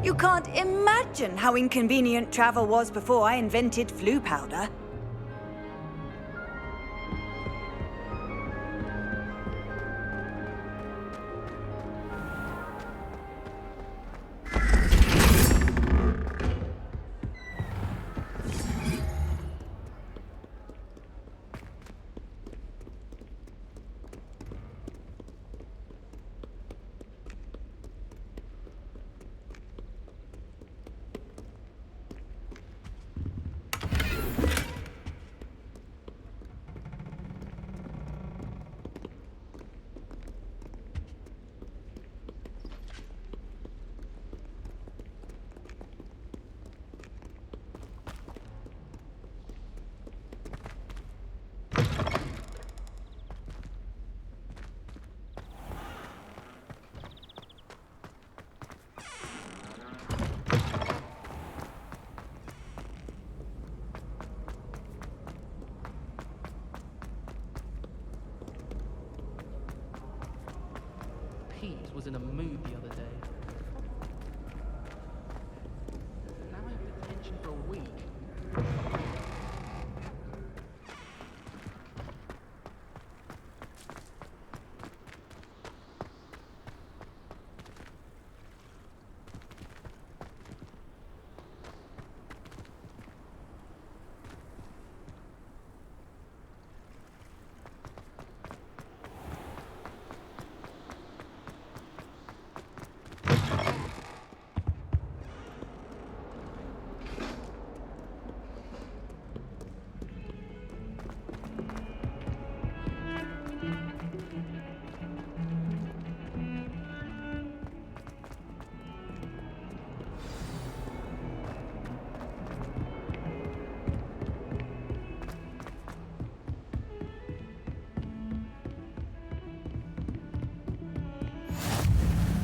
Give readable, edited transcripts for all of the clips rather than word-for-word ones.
You can't imagine how inconvenient travel was before I invented flu powder. Pete was in a mood the other day. Now I have detention for a week.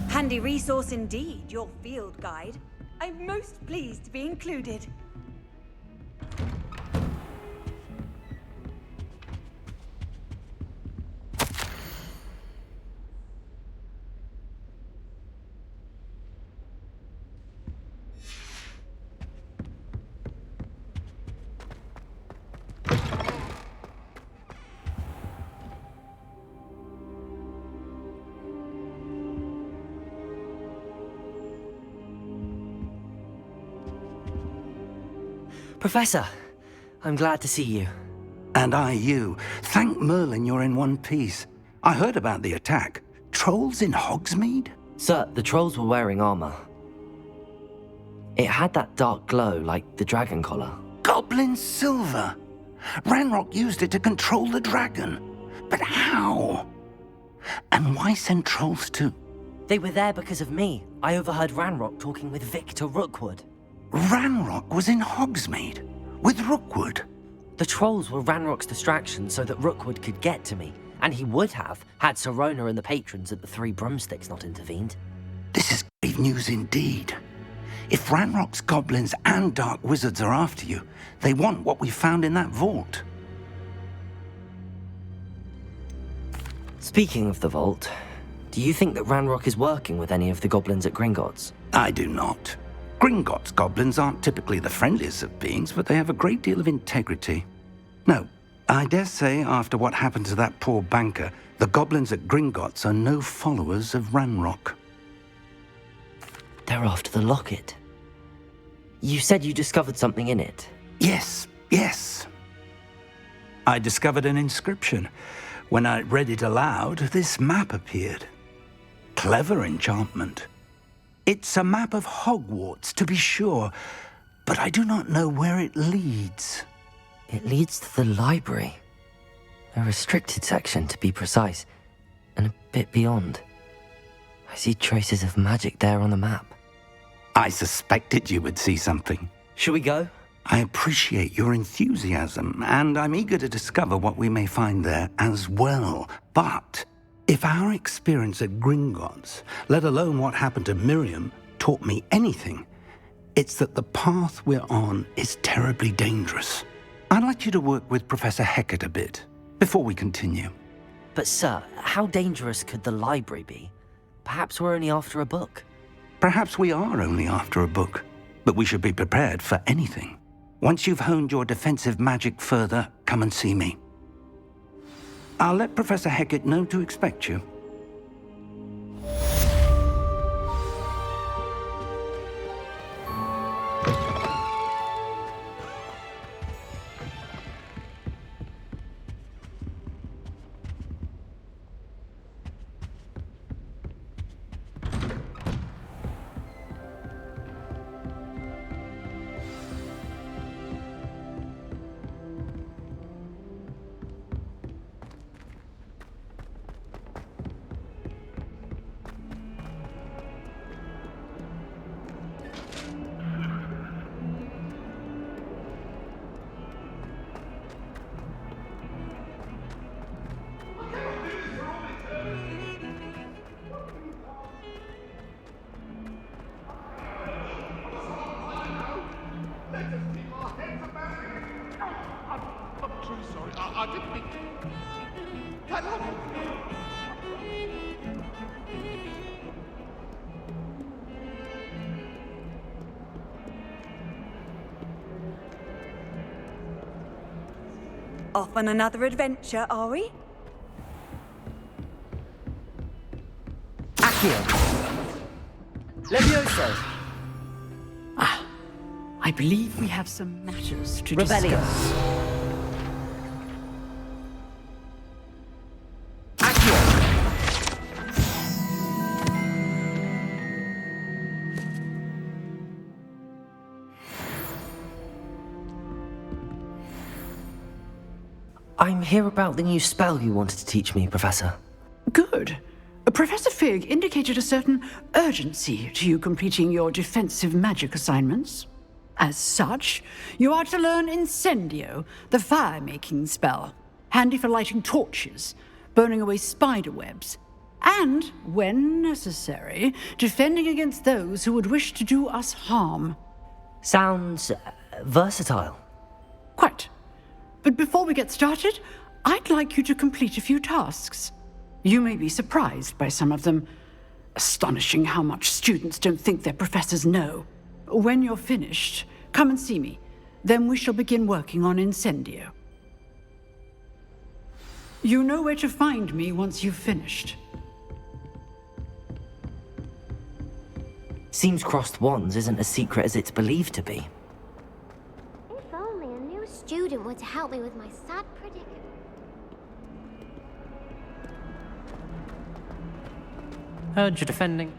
Handy resource indeed, your field guide. I'm most pleased to be included. Professor, I'm glad to see you. And I you. Thank Merlin you're in one piece. I heard about the attack. Trolls in Hogsmeade? Sir, the trolls were wearing armor. It had that dark glow like the dragon collar. Goblin silver! Ranrock used it to control the dragon. But how? And why send trolls to... They were there because of me. I overheard Ranrock talking with Victor Rookwood. Ranrock was in Hogsmeade? With Rookwood? The trolls were Ranrock's distraction so that Rookwood could get to me. And he would have, had Sirona and the patrons at the Three Broomsticks not intervened. This is grave grave news indeed. If Ranrock's goblins and dark wizards are after you, they want what we found in that vault. Speaking of the vault, do you think that Ranrock is working with any of the goblins at Gringotts? I do not. Gringotts goblins aren't typically the friendliest of beings, but they have a great deal of integrity. No, I dare say after what happened to that poor banker, the goblins at Gringotts are no followers of Ranrock. They're after the locket. You said you discovered something in it. Yes. I discovered an inscription. When I read it aloud, this map appeared. Clever enchantment. It's a map of Hogwarts, to be sure, but I do not know where it leads. It leads to the library. A restricted section, to be precise, and a bit beyond. I see traces of magic there on the map. I suspected you would see something. Shall we go? I appreciate your enthusiasm, and I'm eager to discover what we may find there as well. But if our experience at Gringotts, let alone what happened to Miriam, taught me anything, it's that the path we're on is terribly dangerous. I'd like you to work with Professor Hecat a bit before we continue. But sir, how dangerous could the library be? Perhaps we're only after a book. Perhaps we are only after a book, but we should be prepared for anything. Once you've honed your defensive magic further, come and see me. I'll let Professor Hecat know to expect you. I'm truly sorry. I didn't mean to. Hello? Off on another adventure, are we? Accio! Levioso! I believe we have some matters to Rebellion! discuss. Accio! I'm here about the new spell you wanted to teach me, Professor. Good. Professor Fig indicated a certain urgency to you completing your defensive magic assignments. As such, you are to learn Incendio, the fire-making spell, handy for lighting torches, burning away spider webs, and, when necessary, defending against those who would wish to do us harm. Sounds versatile. Quite. But before we get started, I'd like you to complete a few tasks. You may be surprised by some of them. Astonishing how much students don't think their professors know. When you're finished, come and see me. Then we shall begin working on Incendio. You know where to find me once you've finished. Seems crossed wands isn't as secret as it's believed to be. If only a new student were to help me with my sad predicament. Heard you're defending.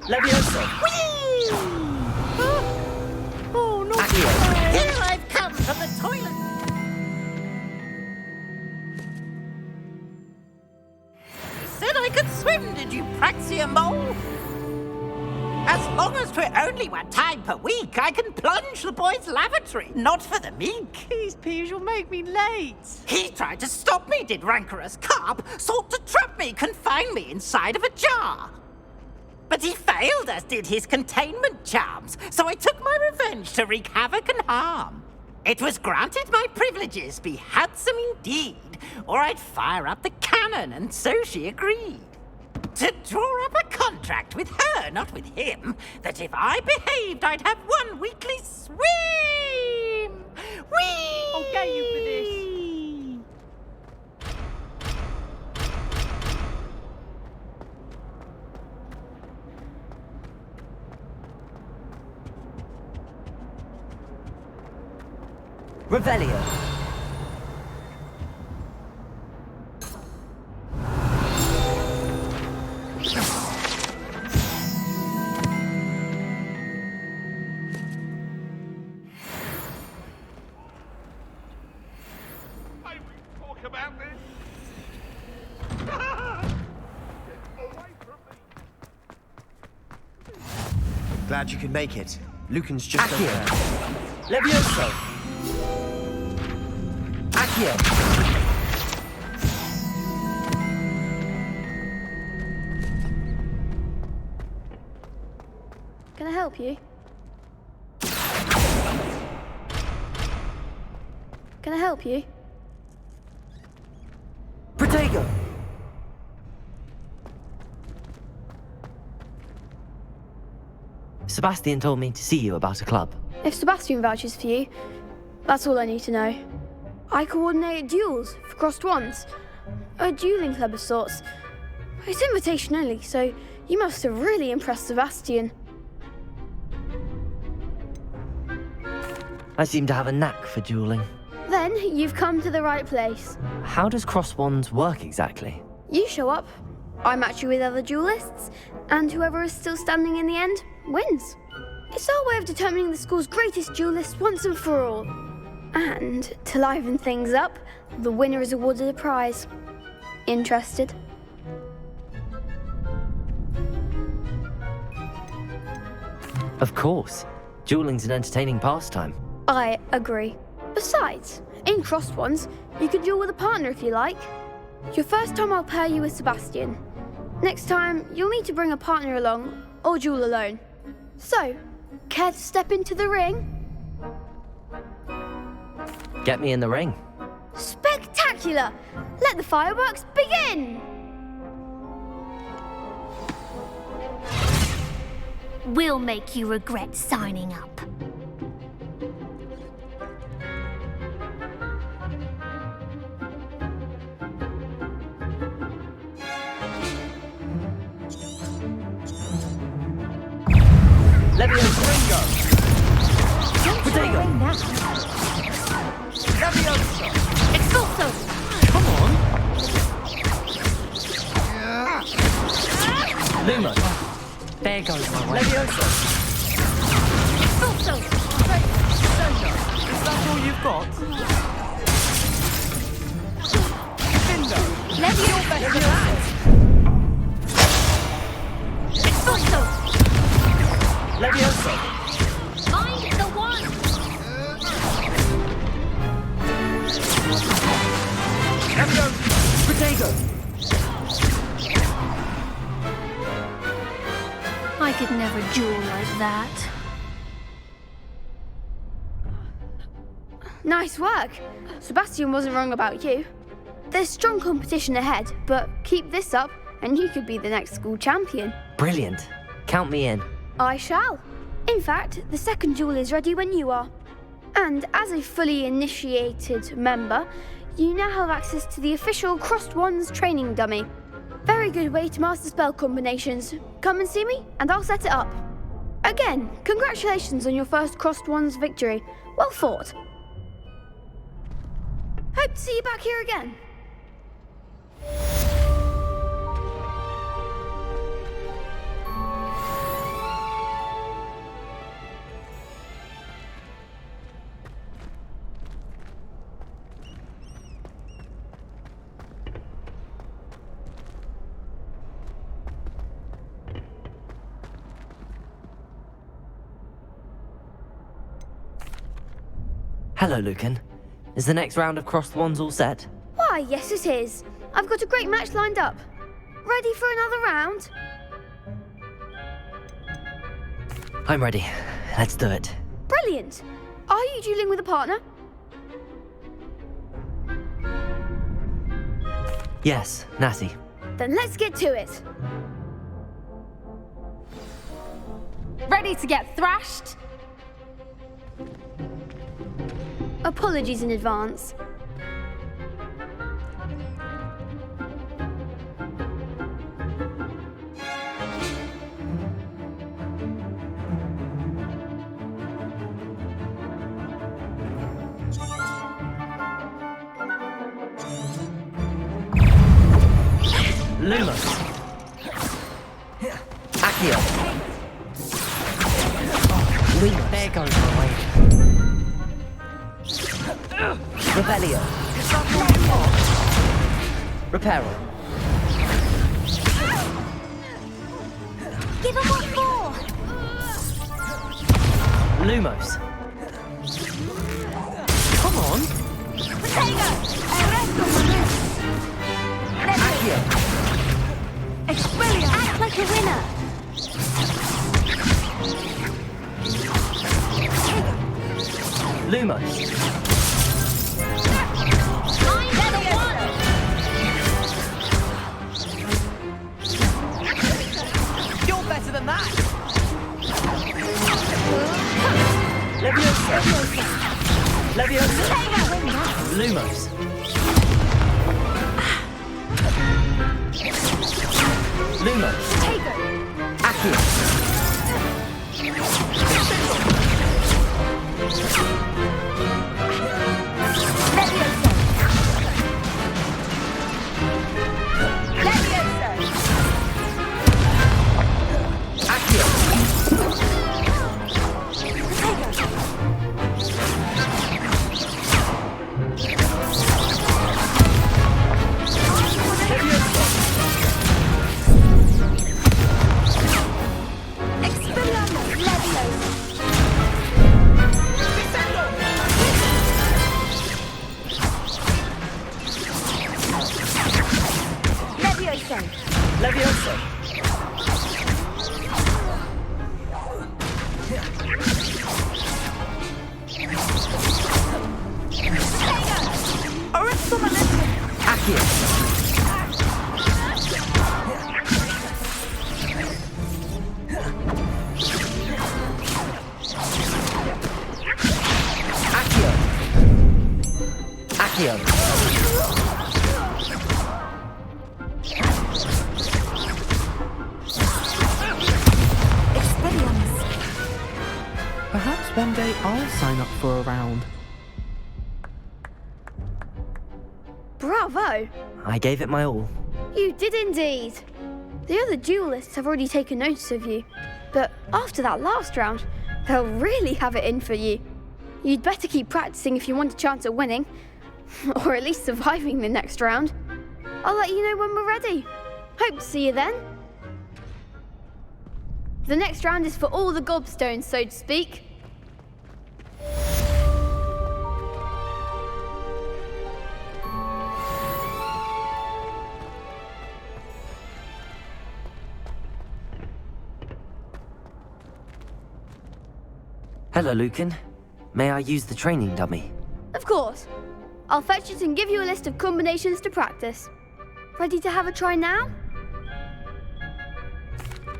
Levioso! Oh, no! Accio! goes to it only 1 time per week, I can plunge the boy's lavatory, not for the meek. These peas will make me late. He tried to stop me, did rancorous carp, sought to trap me, confine me inside of a jar. But he failed, as did his containment charms, so I took my revenge to wreak havoc and harm. It was granted my privileges be handsome indeed, or I'd fire up the cannon, and so she agreed. To draw up a contract with her, not with him, that if I behaved, I'd have 1 weekly swim! Whee! I'll get you for this. Revelio. May we talk about this? Get away from me! Glad you could make it. Lucan's just Accio. over there. Levioso. Accio. Can I help you? Can I help you? Protego. Sebastian told me to see you about a club. If Sebastian vouches for you, that's all I need to know. I coordinate duels for crossed wands. A dueling club of sorts. It's invitation only, so you must have really impressed Sebastian. I seem to have a knack for dueling. Then you've come to the right place. How does cross wands work exactly? You show up, I match you with other duelists, and whoever is still standing in the end wins. It's our way of determining the school's greatest duelist once and for all. And to liven things up, the winner is awarded a prize. Interested? Of course. Dueling's an entertaining pastime. I agree. Besides, in crossed ones, you can duel with a partner if you like. Your first time I'll pair you with Sebastian. Next time, you'll need to bring a partner along, or duel alone. So, care to step into the ring? Get me in the ring. Spectacular! Let the fireworks begin! We'll make you regret signing up. Levioso. Ringo! Protego. Levioso! Expulso! Come on. Luma. There goes my way. Levioso. Expulso! Is that all you've got? Findo! Levio! Expulso! Levioso. Mind the one! Levioso! Protego. I could never duel like that. Nice work. Sebastian wasn't wrong about you. There's strong competition ahead, but keep this up and you could be the next school champion. Brilliant. Count me in. I shall. In fact, the second duel is ready when you are. And as a fully initiated member, you now have access to the official Crossed Wands training dummy. Very good way to master spell combinations. Come and see me, and I'll set it up. Again, congratulations on your first Crossed Wands victory. Well fought. Hope to see you back here again. Hello, Lucan. Is the next round of Crossed Wands all set? Why, yes it is. I've got a great match lined up. Ready for another round? I'm ready. Let's do it. Brilliant. Are you dueling with a partner? Yes, Natty. Then let's get to it. Ready to get thrashed? Apologies in advance. Lumos. Accio. Lumos. There goes my way. Rebellion. Reparo. Give him what for! Lumos. Come on. Accio. Act like a winner! Lumos. You're better than that. Leviosa. Leviosa. Lumos. Lumos. Accio. Leviosa. Accio. Accio. Perhaps one day I'll sign up for a round. Bravo! I gave it my all. You did indeed. The other duelists have already taken notice of you, but after that last round, they'll really have it in for you. You'd better keep practicing if you want a chance at winning, or at least surviving the next round. I'll let you know when we're ready. Hope to see you then. The next round is for all the gobstones, so to speak. Hello, Lucan. May I use the training dummy? Of course. I'll fetch it and give you a list of combinations to practice. Ready to have a try now?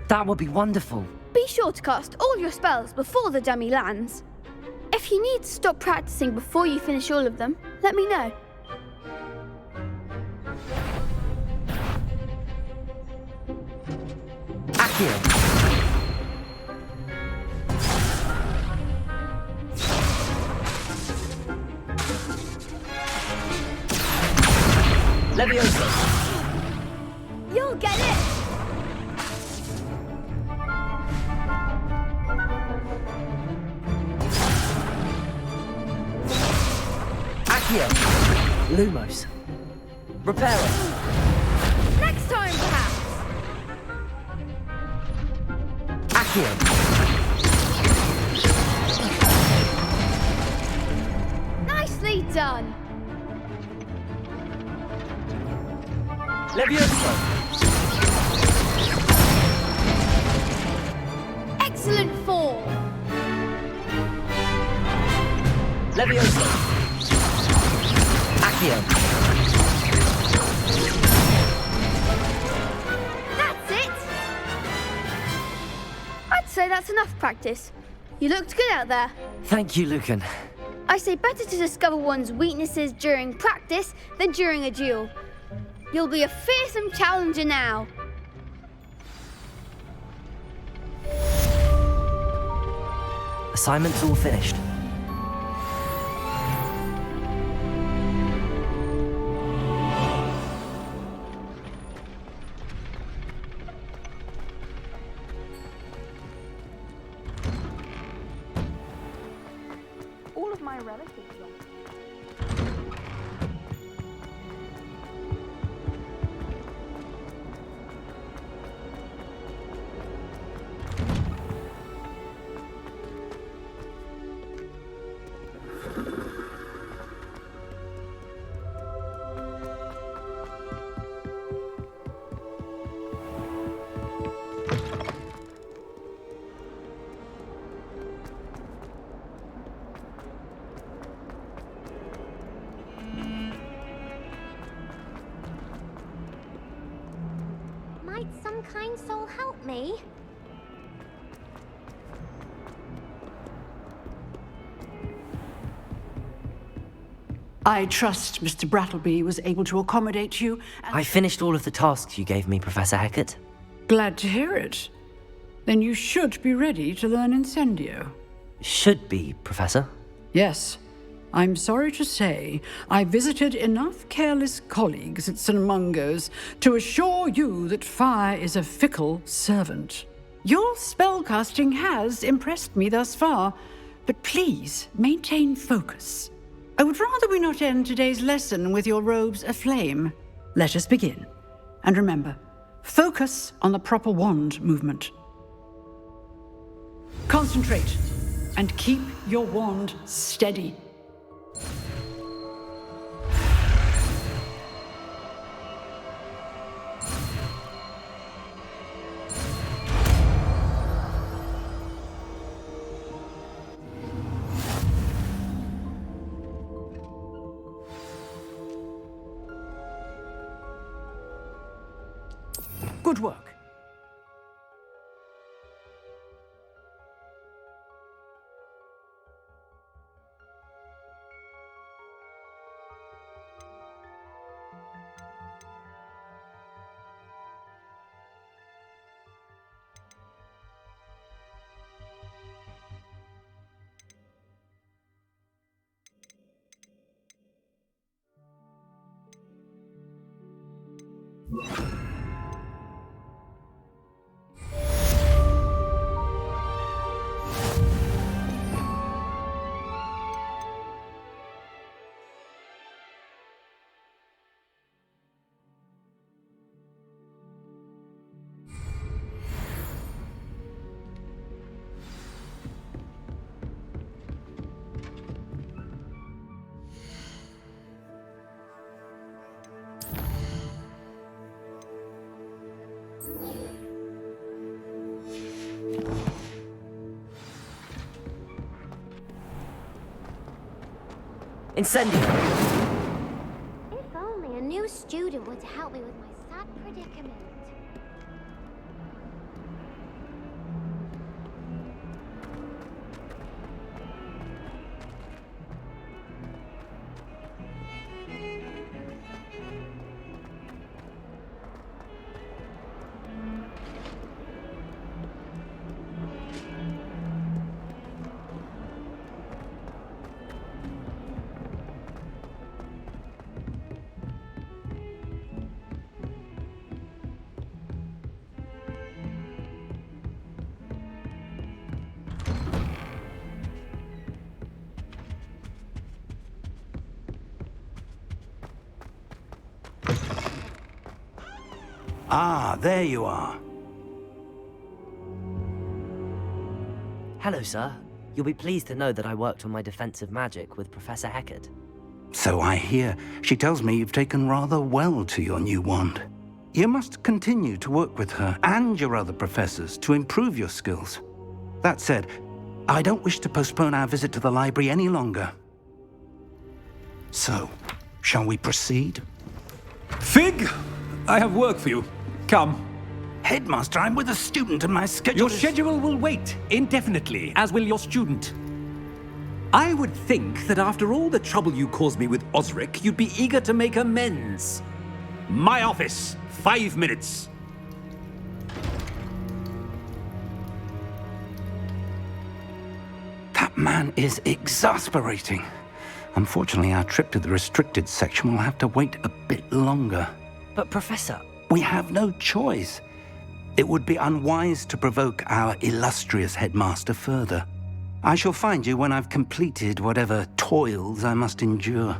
That would be wonderful. Be sure to cast all your spells before the dummy lands. If you need to stop practicing before you finish all of them, let me know. Accio. Leviosa. You'll get it! Accio. Lumos. Reparo. Next time, perhaps! Accio. done. Levioso! Excellent fall. Levioso! Accio! That's it. I'd say that's enough practice. You looked good out there. Thank you, Lucan. I say better to discover one's weaknesses during practice than during a duel. You'll be a fearsome challenger now. Assignment's all finished. All of my relatives are. Might some kind soul help me? I trust Mr. Brattleby was able to accommodate you. I finished all of the tasks you gave me, Professor Hecat. Glad to hear it. Then you should be ready to learn Incendio. Should be, Professor. Yes. I'm sorry to say, I visited enough careless colleagues at St. Mungo's to assure you that fire is a fickle servant. Your spellcasting has impressed me thus far, but please maintain focus. I would rather we not end today's lesson with your robes aflame. Let us begin. And remember, focus on the proper wand movement. Concentrate and keep your wand steady. Good work. Incendio! If only a new student were to help me with my sad predicament. Ah, there you are. Hello, sir. You'll be pleased to know that I worked on my defensive magic with Professor Hecat. So I hear. She tells me you've taken rather well to your new wand. You must continue to work with her and your other professors to improve your skills. That said, I don't wish to postpone our visit to the library any longer. So, shall we proceed? Fig! I have work for you. Come. Headmaster, I'm with a student and my schedule Your schedule will wait indefinitely, as will your student. I would think that after all the trouble you caused me with Osric, you'd be eager to make amends. My office, 5 minutes. That man is exasperating. Unfortunately, our trip to the restricted section will have to wait a bit longer. But Professor... We have no choice. It would be unwise to provoke our illustrious headmaster further. I shall find you when I've completed whatever toils I must endure.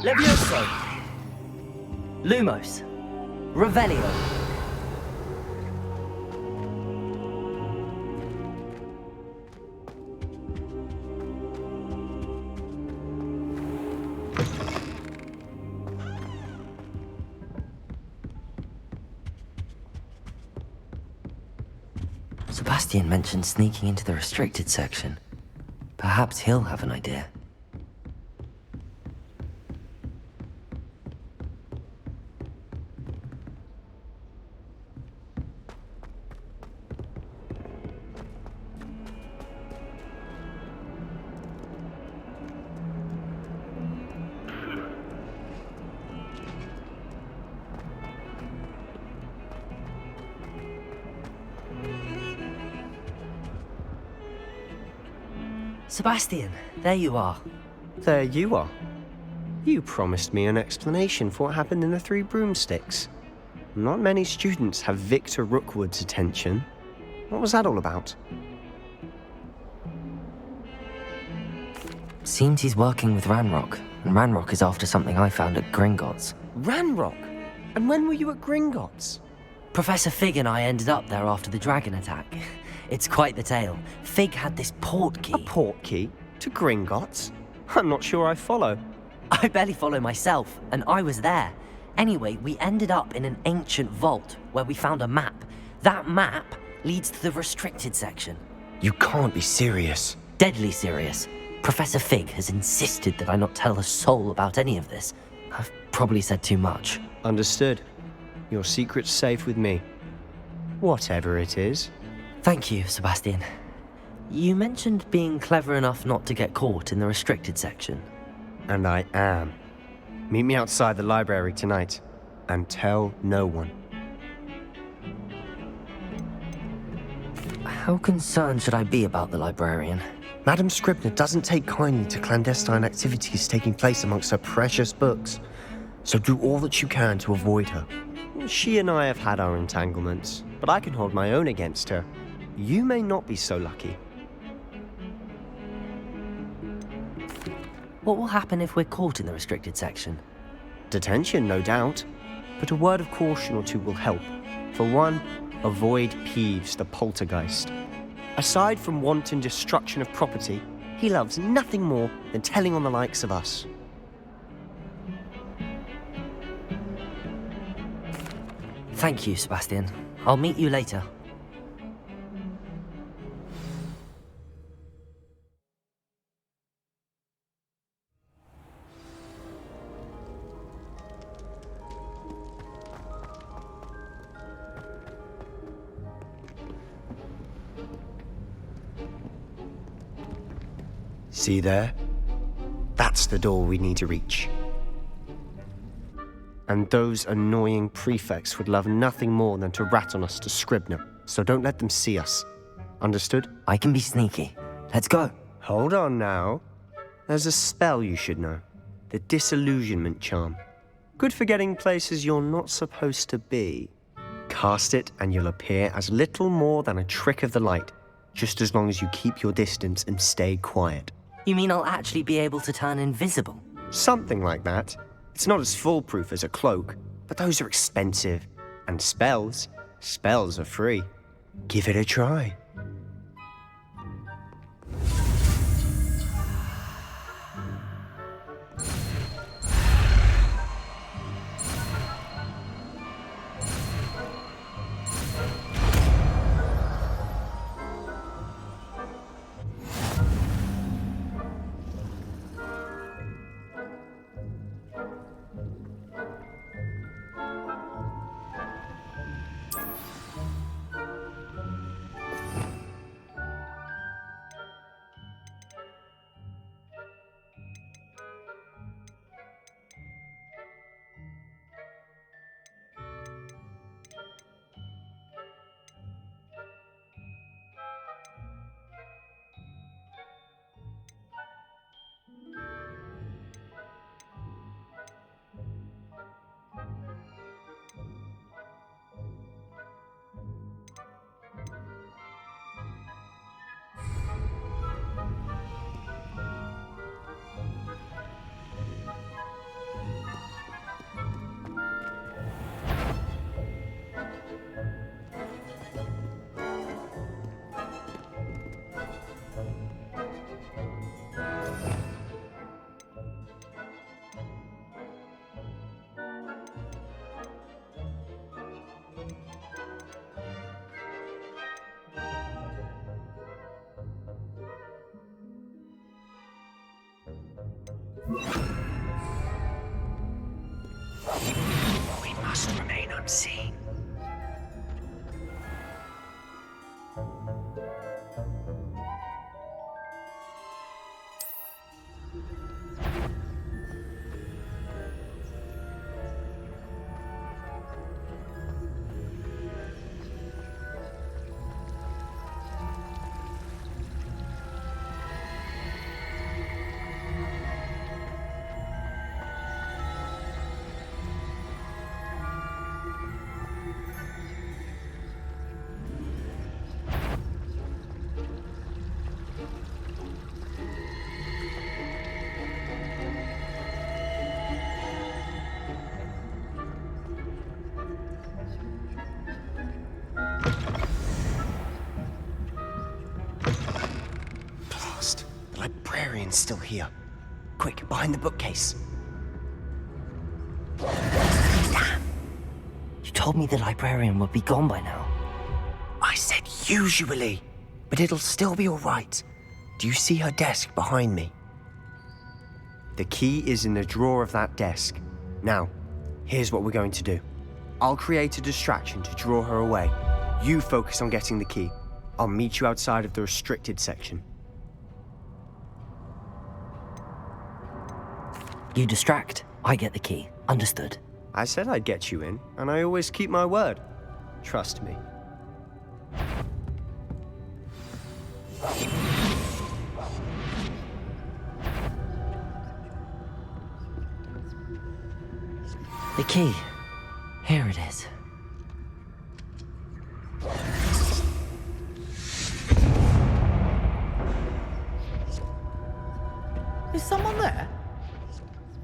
Levioso. Lumos. Revelio. Sebastian mentioned sneaking into the restricted section. Perhaps he'll have an idea. Sebastian, there you are. There you are. You promised me an explanation for what happened in the Three Broomsticks. Not many students have Victor Rookwood's attention. What was that all about? Seems he's working with Ranrock, and Ranrock is after something I found at Gringotts. Ranrock? And when were you at Gringotts? Professor Fig and I ended up there after the dragon attack. It's quite the tale. Fig had this portkey. A portkey? To Gringotts? I'm not sure I follow. I barely follow myself, and I was there. Anyway, we ended up in an ancient vault where we found a map. That map leads to the restricted section. You can't be serious. Deadly serious. Professor Fig has insisted that I not tell a soul about any of this. I've probably said too much. Understood. Your secret's safe with me. Whatever it is. Thank you, Sebastian. You mentioned being clever enough not to get caught in the restricted section. And I am. Meet me outside the library tonight, and tell no one. How concerned should I be about the librarian? Madam Scribner doesn't take kindly to clandestine activities taking place amongst her precious books, so do all that you can to avoid her. She and I have had our entanglements, but I can hold my own against her. You may not be so lucky. What will happen if we're caught in the restricted section? Detention, no doubt. But a word of caution or two will help. For one, avoid Peeves, the poltergeist. Aside from wanton destruction of property, he loves nothing more than telling on the likes of us. Thank you, Sebastian. I'll meet you later. See there? That's the door we need to reach. And those annoying prefects would love nothing more than to rat on us to Scribner, so don't let them see us. Understood? I can be sneaky. Let's go. Hold on now. There's a spell you should know. The Disillusionment Charm. Good for getting places you're not supposed to be. Cast it and you'll appear as little more than a trick of the light, just as long as you keep your distance and stay quiet. You mean I'll actually be able to turn invisible? Something like that. It's not as foolproof as a cloak, but those are expensive. And spells are free. Give it a try. We must remain unseen. The librarian's still here. Quick, behind the bookcase. Damn! You told me the librarian would be gone by now. I said usually, but it'll still be all right. Do you see her desk behind me? The key is in the drawer of that desk. Now, here's what we're going to do. I'll create a distraction to draw her away. You focus on getting the key. I'll meet you outside of the restricted section. You distract, I get the key. Understood. I said I'd get you in, and I always keep my word. Trust me. The key. Here it is. Is someone there?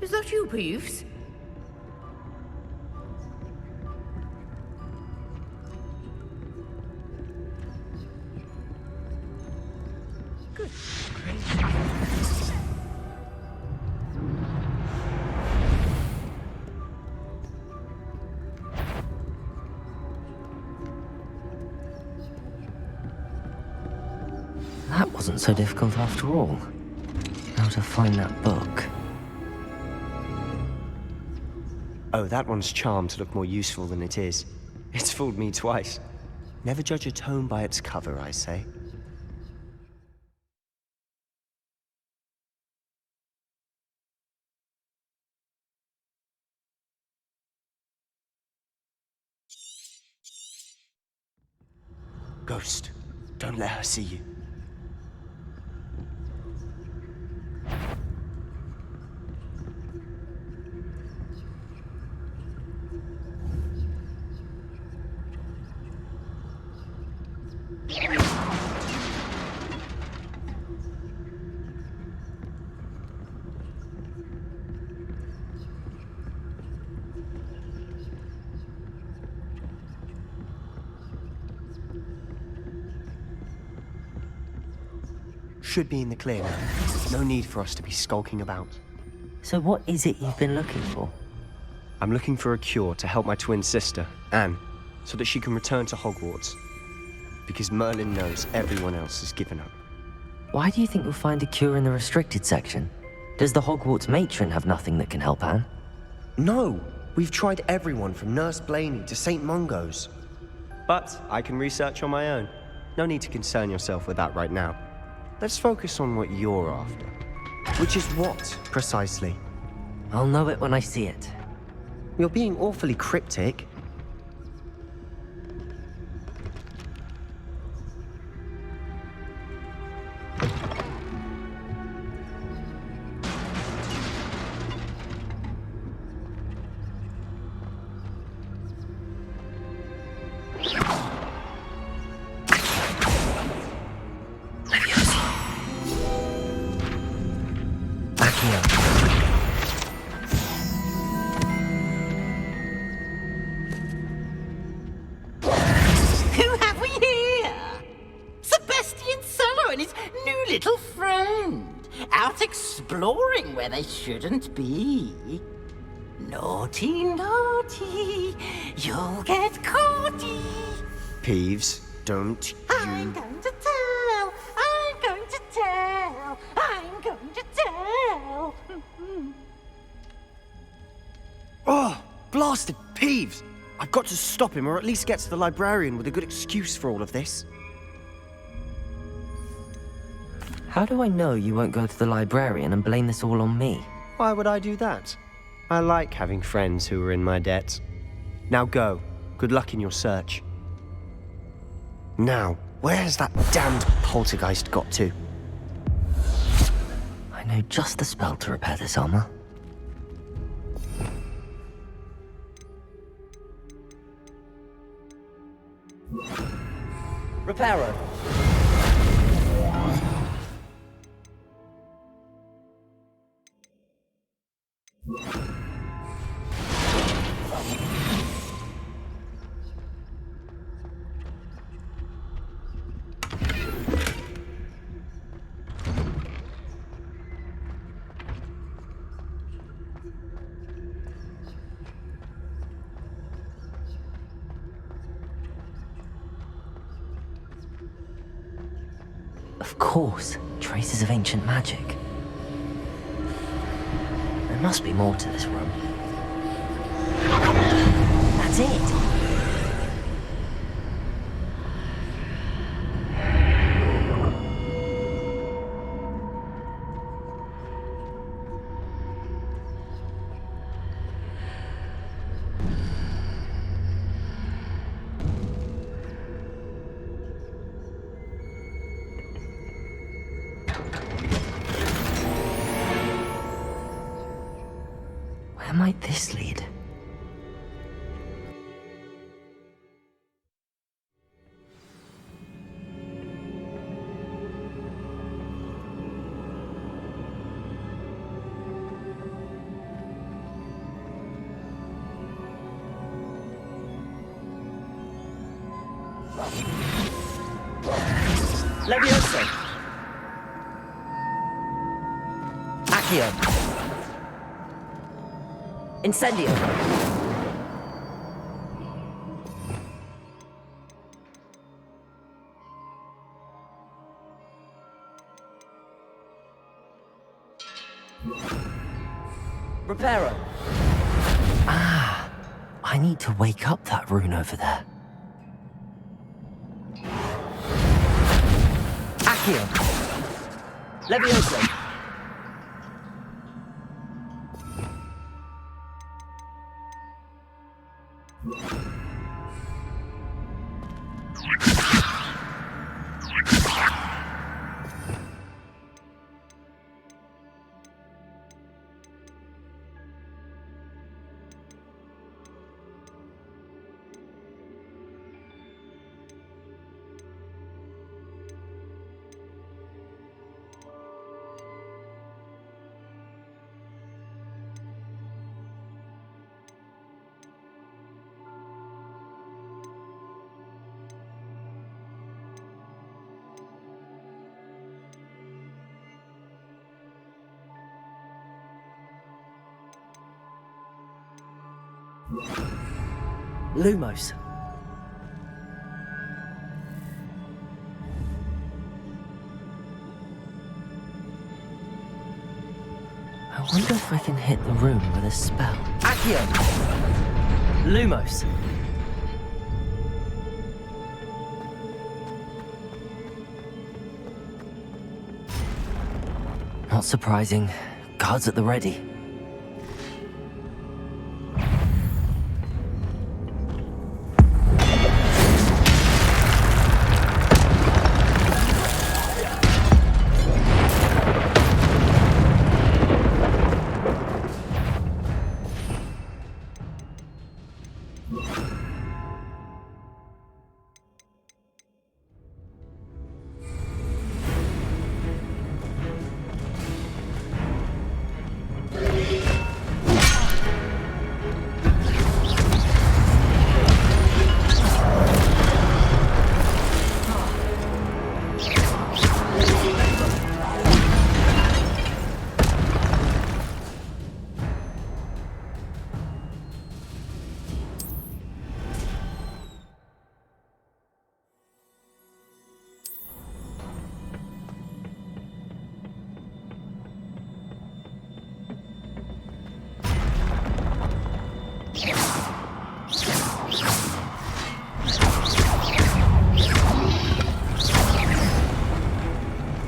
Is that you, Peeves? Good. That wasn't so difficult after all. How to find that book. Oh, that one's charmed to look more useful than it is. It's fooled me twice. Never judge a tome by its cover, I say. Ghost, don't let her see you. Should be in the clear now. No need for us to be skulking about. So what is it you've been looking for? I'm looking for a cure to help my twin sister, Anne, so that she can return to Hogwarts. Because Merlin knows everyone else has given up. Why do you think you'll find a cure in the restricted section? Does the Hogwarts matron have nothing that can help Anne? No! We've tried everyone from Nurse Blaney to St. Mungo's. But I can research on my own. No need to concern yourself with that right now. Let's focus on what you're after. Which is what, precisely? I'll know it when I see it. You're being awfully cryptic. Who have we here? Sebastian Sallow and his new little friend. Out exploring where they shouldn't be. Naughty, naughty, you'll get caughty. Peeves, don't you... I'm going to tell, I'm going to tell, I'm going to tell. Oh, blasted Peeves! I've got to stop him, or at least get to the librarian with a good excuse for all of this. How do I know you won't go to the librarian and blame this all on me? Why would I do that? I like having friends who are in my debt. Now go. Good luck in your search. Now, where's that damned poltergeist got to? I know just the spell to repair this armor. Reparo. Of course, traces of ancient magic. There must be more to this room. That's it! Where might this lead? Levioso. Accio. Incendio. Reparo. Ah, I need to wake up that rune over there. Accio. Levioso. Lumos. I wonder if I can hit the room with a spell. Accio. Lumos. Not surprising. Guards at the ready.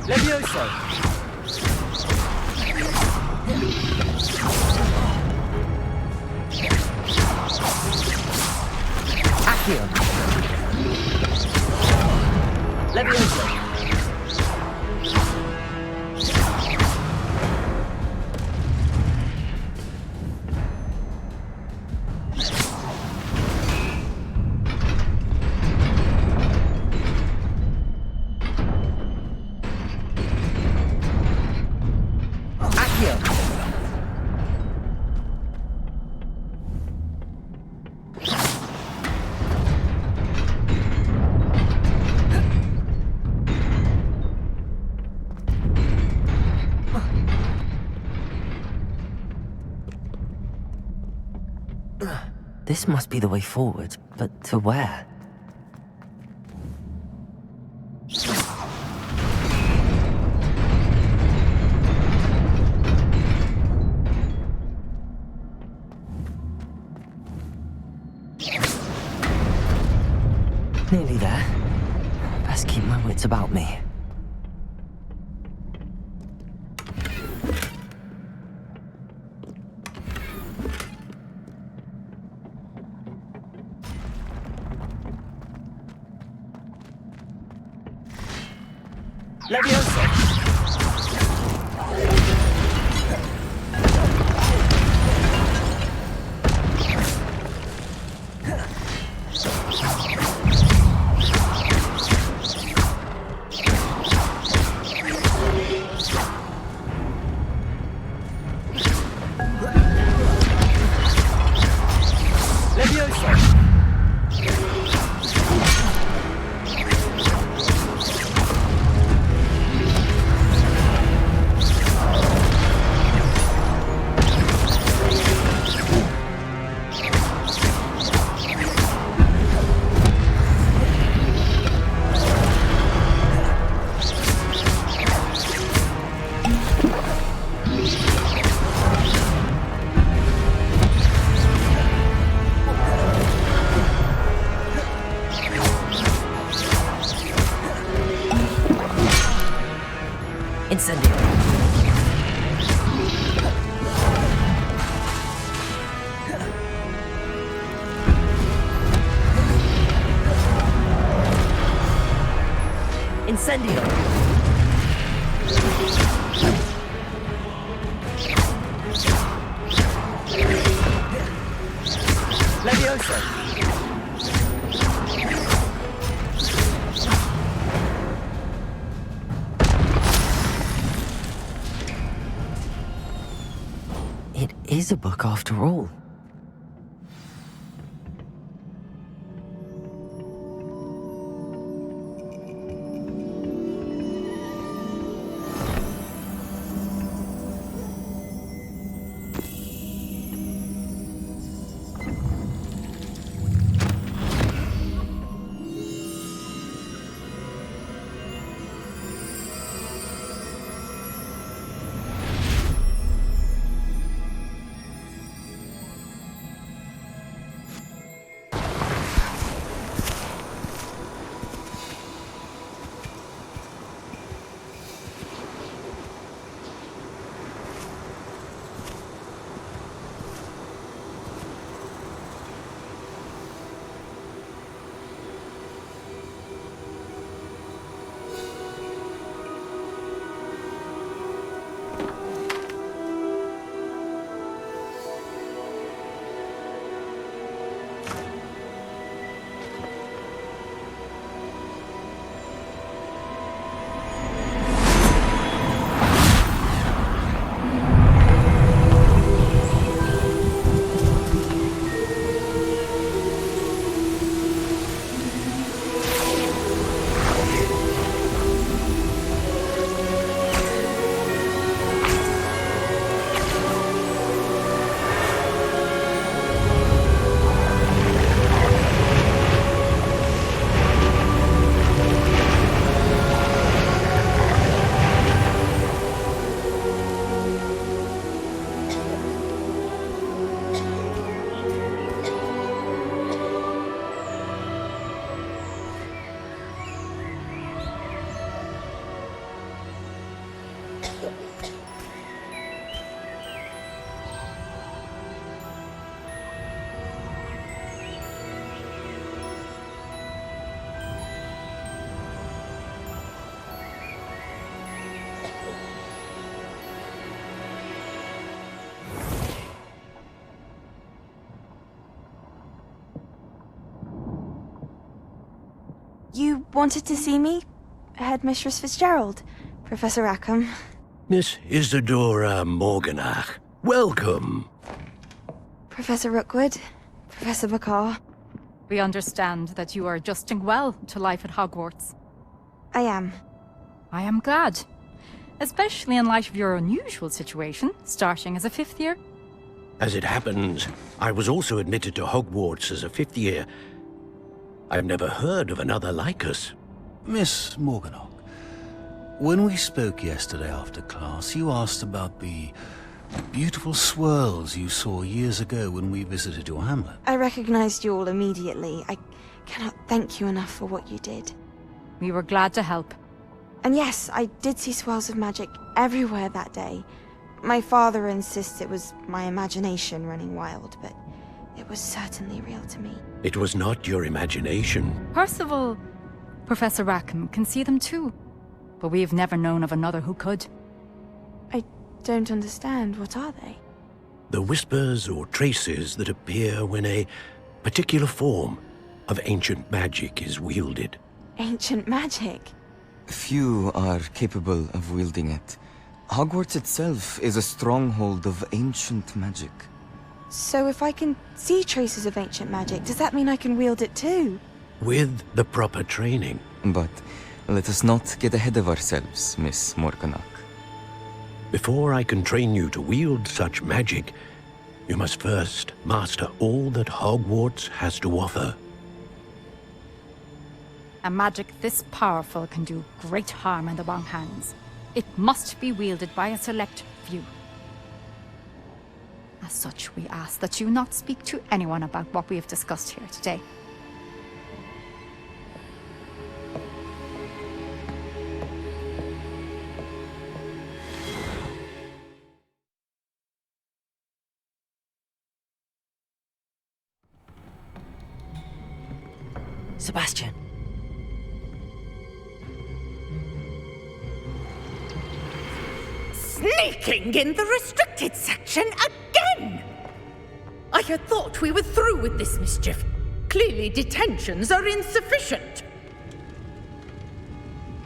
Levioso. Accio. Levioso. This must be the way forward, but to where? Nearly there. Best keep my wits about me. Levioso. Incendio. Incendio. Levioso. It is a book after all. You wanted to see me? Headmistress Fitzgerald, Professor Rackham. Miss Isadora Morganach, welcome. Professor Rookwood, Professor Bakar. We understand that you are adjusting well to life at Hogwarts. I am. I am glad. Especially in light of your unusual situation, starting as a 5th year. As it happens, I was also admitted to Hogwarts as a 5th year. I've never heard of another like us. Miss Morganach, when we spoke yesterday after class, you asked about the beautiful swirls you saw years ago when we visited your hamlet. I recognized you all immediately. I cannot thank you enough for what you did. We were glad to help. And yes, I did see swirls of magic everywhere that day. My father insists it was my imagination running wild, but it was certainly real to me. It was not your imagination. Percival, Professor Rackham can see them too. But we have never known of another who could. I don't understand. What are they? The whispers or traces that appear when a particular form of ancient magic is wielded. Ancient magic? Few are capable of wielding it. Hogwarts itself is a stronghold of ancient magic. So if I can see traces of ancient magic, does that mean I can wield it too? With the proper training. But let us not get ahead of ourselves, Miss Morganach. Before I can train you to wield such magic, you must first master all that Hogwarts has to offer. A magic this powerful can do great harm in the wrong hands. It must be wielded by a select few. As such, we ask that you not speak to anyone about what we have discussed here today. Sebastian. Sneaking in the restricted section again! I had thought we were through with this mischief. Clearly detentions are insufficient.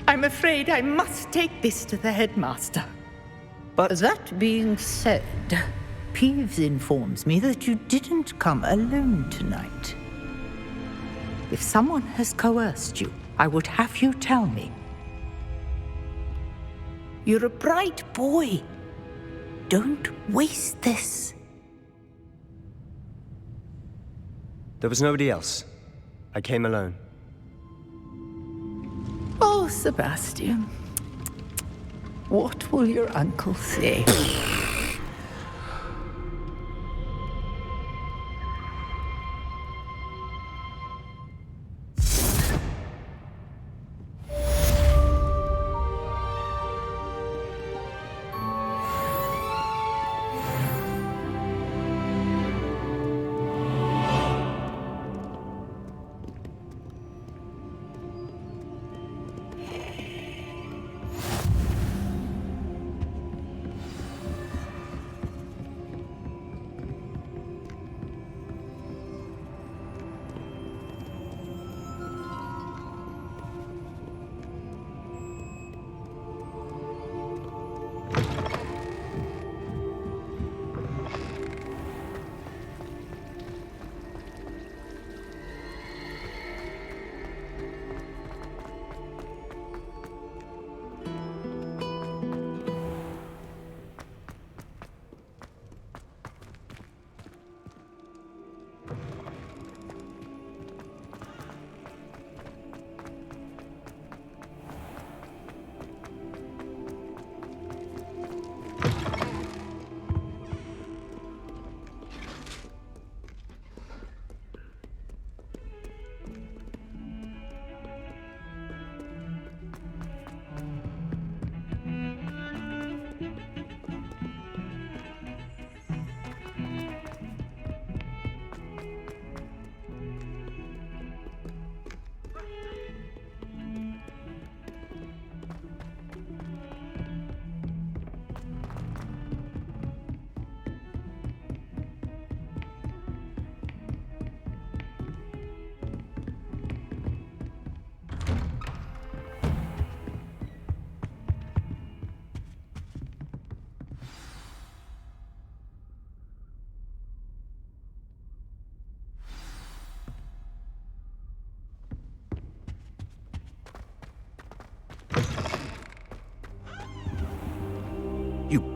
I'm afraid I must take this to the headmaster. But that being said, Peeves informs me that you didn't come alone tonight. If someone has coerced you, I would have you tell me. You're a bright boy. Don't waste this. There was nobody else. I came alone. Oh, Sebastian. What will your uncle say?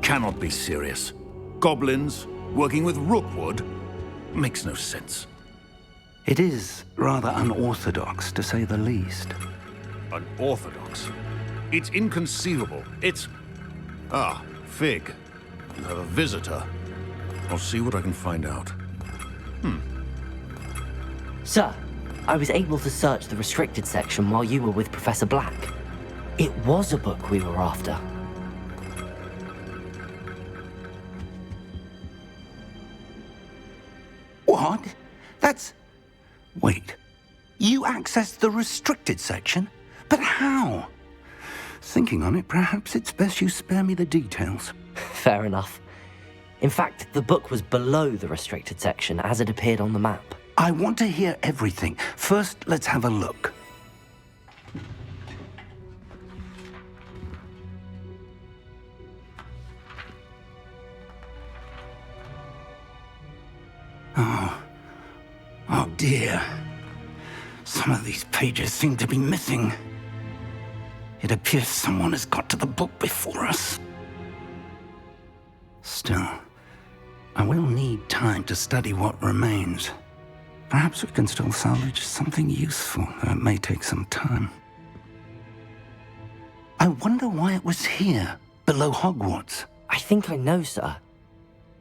cannot be serious. Goblins working with rookwood makes no sense. It is rather unorthodox, to say the least. Unorthodox? It's inconceivable. It's... Ah, Fig. You have a visitor. I'll see what I can find out. Sir, I was able to search the restricted section while you were with Professor Black. It was a book we were after. What? That's... Wait. You accessed the restricted section? But how? Thinking on it, perhaps it's best you spare me the details. Fair enough. In fact, the book was below the restricted section as it appeared on the map. I want to hear everything. First, let's have a look. Oh dear. Some of these pages seem to be missing. It appears someone has got to the book before us. Still, I will need time to study what remains. Perhaps we can still salvage something useful, though it may take some time. I wonder why it was here, below Hogwarts. I think I know, sir.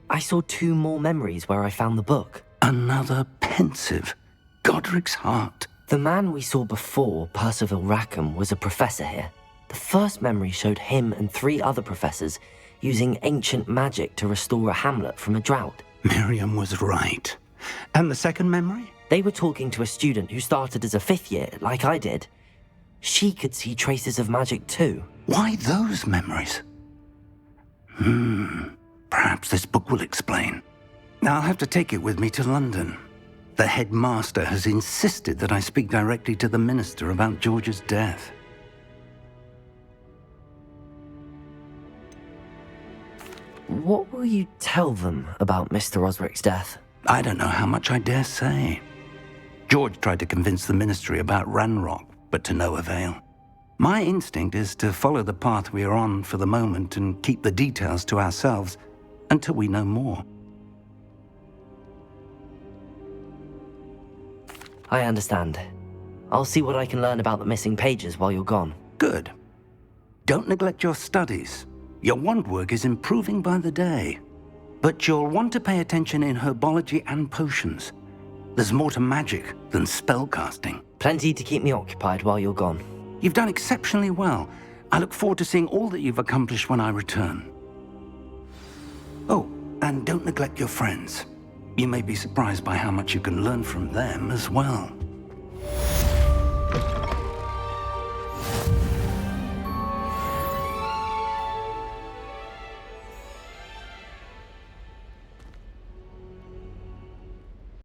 I saw 2 more memories where I found the book. Another pensive. Godric's heart. The man we saw before, Percival Rackham, was a professor here. The first memory showed him and 3 other professors using ancient magic to restore a hamlet from a drought. Miriam was right. And the second memory? They were talking to a student who started as a 5th year, like I did. She could see traces of magic too. Why those memories? Perhaps this book will explain. Now I'll have to take it with me to London. The headmaster has insisted that I speak directly to the minister about George's death. What will you tell them about Mr. Osric's death? I don't know how much I dare say. George tried to convince the ministry about Ranrock, but to no avail. My instinct is to follow the path we are on for the moment and keep the details to ourselves until we know more. I understand. I'll see what I can learn about the missing pages while you're gone. Good. Don't neglect your studies. Your wand work is improving by the day. But you'll want to pay attention in herbology and potions. There's more to magic than spellcasting. Plenty to keep me occupied while you're gone. You've done exceptionally well. I look forward to seeing all that you've accomplished when I return. Oh, and don't neglect your friends. You may be surprised by how much you can learn from them as well.